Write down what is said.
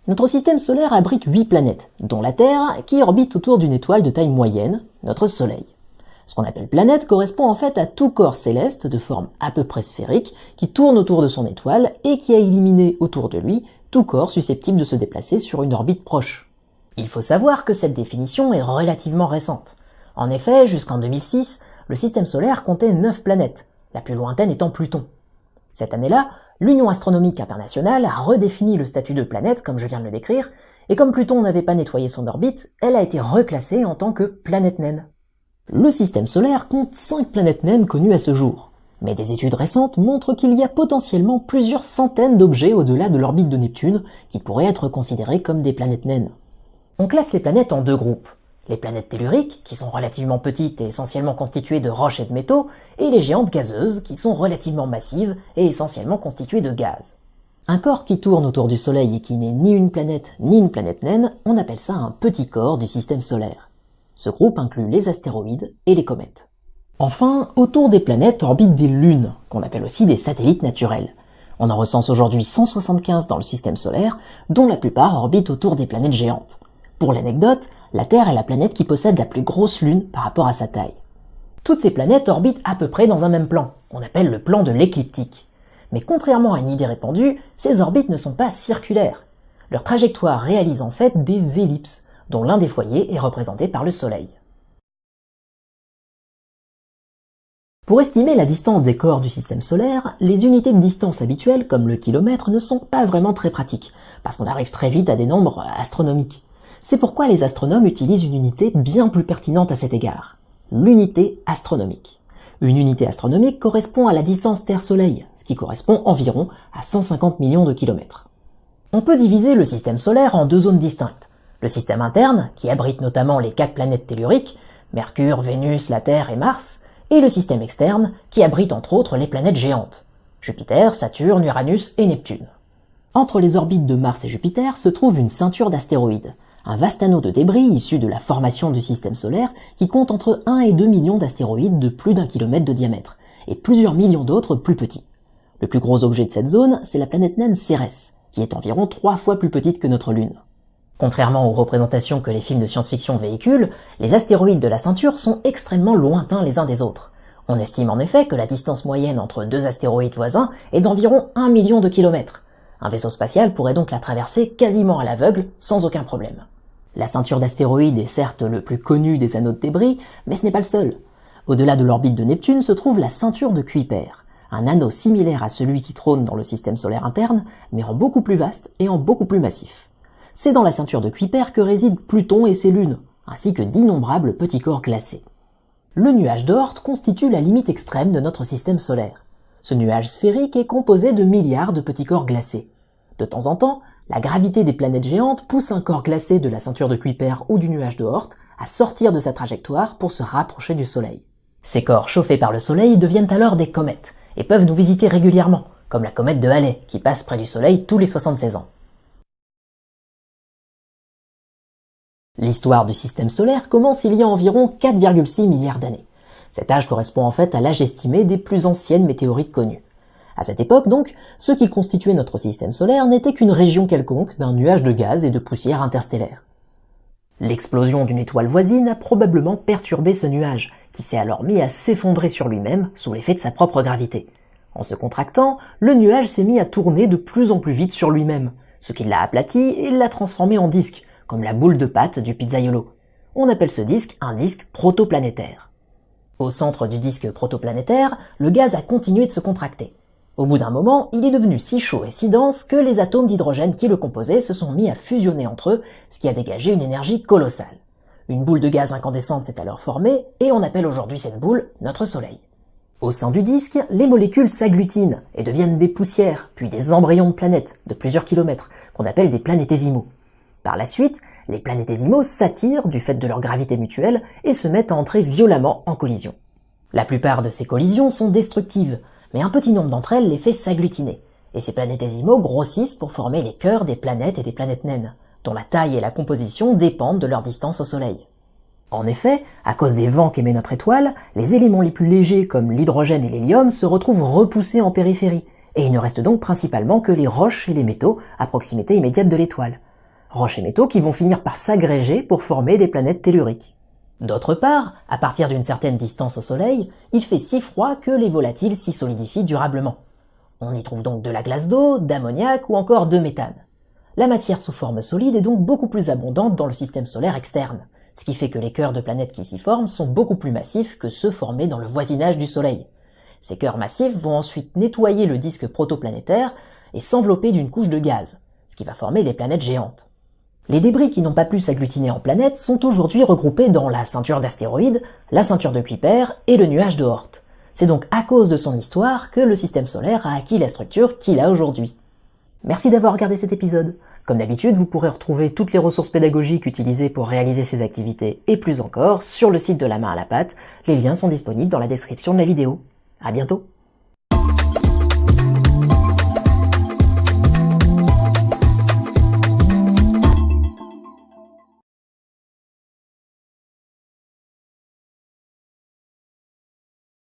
Notre système solaire abrite 8 planètes, dont la Terre, qui orbite autour d'une étoile de taille moyenne, notre Soleil. Ce qu'on appelle planète correspond en fait à tout corps céleste de forme à peu près sphérique qui tourne autour de son étoile et qui a éliminé autour de lui tout corps susceptible de se déplacer sur une orbite proche. Il faut savoir que cette définition est relativement récente. En effet, jusqu'en 2006, le système solaire comptait 9 planètes, la plus lointaine étant Pluton. Cette année-là, l'Union astronomique internationale a redéfini le statut de planète comme je viens de le décrire, et comme Pluton n'avait pas nettoyé son orbite, elle a été reclassée en tant que planète naine. Le système solaire compte 5 planètes naines connues à ce jour, mais des études récentes montrent qu'il y a potentiellement plusieurs centaines d'objets au-delà de l'orbite de Neptune qui pourraient être considérés comme des planètes naines. On classe les planètes en deux groupes. Les planètes telluriques, qui sont relativement petites et essentiellement constituées de roches et de métaux, et les géantes gazeuses, qui sont relativement massives et essentiellement constituées de gaz. Un corps qui tourne autour du Soleil et qui n'est ni une planète naine, on appelle ça un petit corps du système solaire. Ce groupe inclut les astéroïdes et les comètes. Enfin, autour des planètes orbitent des lunes, qu'on appelle aussi des satellites naturels. On en recense aujourd'hui 175 dans le système solaire, dont la plupart orbitent autour des planètes géantes. Pour l'anecdote, la Terre est la planète qui possède la plus grosse lune par rapport à sa taille. Toutes ces planètes orbitent à peu près dans un même plan, qu'on appelle le plan de l'écliptique. Mais contrairement à une idée répandue, ces orbites ne sont pas circulaires. Leur trajectoire réalise en fait des ellipses, dont l'un des foyers est représenté par le Soleil. Pour estimer la distance des corps du système solaire, les unités de distance habituelles, comme le kilomètre, ne sont pas vraiment très pratiques, parce qu'on arrive très vite à des nombres astronomiques. C'est pourquoi les astronomes utilisent une unité bien plus pertinente à cet égard, l'unité astronomique. Une unité astronomique correspond à la distance Terre-Soleil, ce qui correspond environ à 150 millions de kilomètres. On peut diviser le système solaire en deux zones distinctes. Le système interne, qui abrite notamment les 4 planètes telluriques, Mercure, Vénus, la Terre et Mars, et le système externe, qui abrite entre autres les planètes géantes, Jupiter, Saturne, Uranus et Neptune. Entre les orbites de Mars et Jupiter se trouve une ceinture d'astéroïdes, un vaste anneau de débris issu de la formation du système solaire qui compte entre 1 et 2 millions d'astéroïdes de plus d'1 kilomètre de diamètre, et plusieurs millions d'autres plus petits. Le plus gros objet de cette zone, c'est la planète naine Cérès, qui est environ 3 fois plus petite que notre Lune. Contrairement aux représentations que les films de science-fiction véhiculent, les astéroïdes de la ceinture sont extrêmement lointains les uns des autres. On estime en effet que la distance moyenne entre deux astéroïdes voisins est d'environ 1 million de kilomètres. Un vaisseau spatial pourrait donc la traverser quasiment à l'aveugle, sans aucun problème. La ceinture d'astéroïdes est certes le plus connu des anneaux de débris, mais ce n'est pas le seul. Au-delà de l'orbite de Neptune se trouve la ceinture de Kuiper, un anneau similaire à celui qui trône dans le système solaire interne, mais en beaucoup plus vaste et en beaucoup plus massif. C'est dans la ceinture de Kuiper que résident Pluton et ses lunes, ainsi que d'innombrables petits corps glacés. Le nuage d'Oort constitue la limite extrême de notre système solaire. Ce nuage sphérique est composé de milliards de petits corps glacés. De temps en temps, la gravité des planètes géantes pousse un corps glacé de la ceinture de Kuiper ou du nuage d'Oort à sortir de sa trajectoire pour se rapprocher du Soleil. Ces corps chauffés par le Soleil deviennent alors des comètes et peuvent nous visiter régulièrement, comme la comète de Halley qui passe près du Soleil tous les 76 ans. L'histoire du système solaire commence il y a environ 4,6 milliards d'années. Cet âge correspond en fait à l'âge estimé des plus anciennes météorites connues. À cette époque donc, ce qui constituait notre système solaire n'était qu'une région quelconque d'un nuage de gaz et de poussière interstellaire. L'explosion d'une étoile voisine a probablement perturbé ce nuage, qui s'est alors mis à s'effondrer sur lui-même sous l'effet de sa propre gravité. En se contractant, le nuage s'est mis à tourner de plus en plus vite sur lui-même, ce qui l'a aplati et l'a transformé en disque, comme la boule de pâte du pizzaiolo. On appelle ce disque un disque protoplanétaire. Au centre du disque protoplanétaire, le gaz a continué de se contracter. Au bout d'un moment, il est devenu si chaud et si dense que les atomes d'hydrogène qui le composaient se sont mis à fusionner entre eux, ce qui a dégagé une énergie colossale. Une boule de gaz incandescente s'est alors formée, et on appelle aujourd'hui cette boule notre Soleil. Au sein du disque, les molécules s'agglutinent et deviennent des poussières, puis des embryons de planètes de plusieurs kilomètres, qu'on appelle des planétésimaux. Par la suite, les planétésimaux s'attirent du fait de leur gravité mutuelle et se mettent à entrer violemment en collision. La plupart de ces collisions sont destructives, mais un petit nombre d'entre elles les fait s'agglutiner, et ces planétésimaux grossissent pour former les cœurs des planètes et des planètes naines, dont la taille et la composition dépendent de leur distance au Soleil. En effet, à cause des vents qu'émet notre étoile, les éléments les plus légers comme l'hydrogène et l'hélium se retrouvent repoussés en périphérie, et il ne reste donc principalement que les roches et les métaux à proximité immédiate de l'étoile. roches et métaux qui vont finir par s'agréger pour former des planètes telluriques. D'autre part, à partir d'une certaine distance au Soleil, il fait si froid que les volatiles s'y solidifient durablement. On y trouve donc de la glace d'eau, d'ammoniac ou encore de méthane. La matière sous forme solide est donc beaucoup plus abondante dans le système solaire externe, ce qui fait que les cœurs de planètes qui s'y forment sont beaucoup plus massifs que ceux formés dans le voisinage du Soleil. Ces cœurs massifs vont ensuite nettoyer le disque protoplanétaire et s'envelopper d'une couche de gaz, ce qui va former les planètes géantes. Les débris qui n'ont pas pu s'agglutiner en planètes sont aujourd'hui regroupés dans la ceinture d'astéroïdes, la ceinture de Kuiper et le nuage de Oort. C'est donc à cause de son histoire que le système solaire a acquis la structure qu'il a aujourd'hui. Merci d'avoir regardé cet épisode. Comme d'habitude, vous pourrez retrouver toutes les ressources pédagogiques utilisées pour réaliser ces activités et plus encore sur le site de La Main à la Pâte. Les liens sont disponibles dans la description de la vidéo. À bientôt!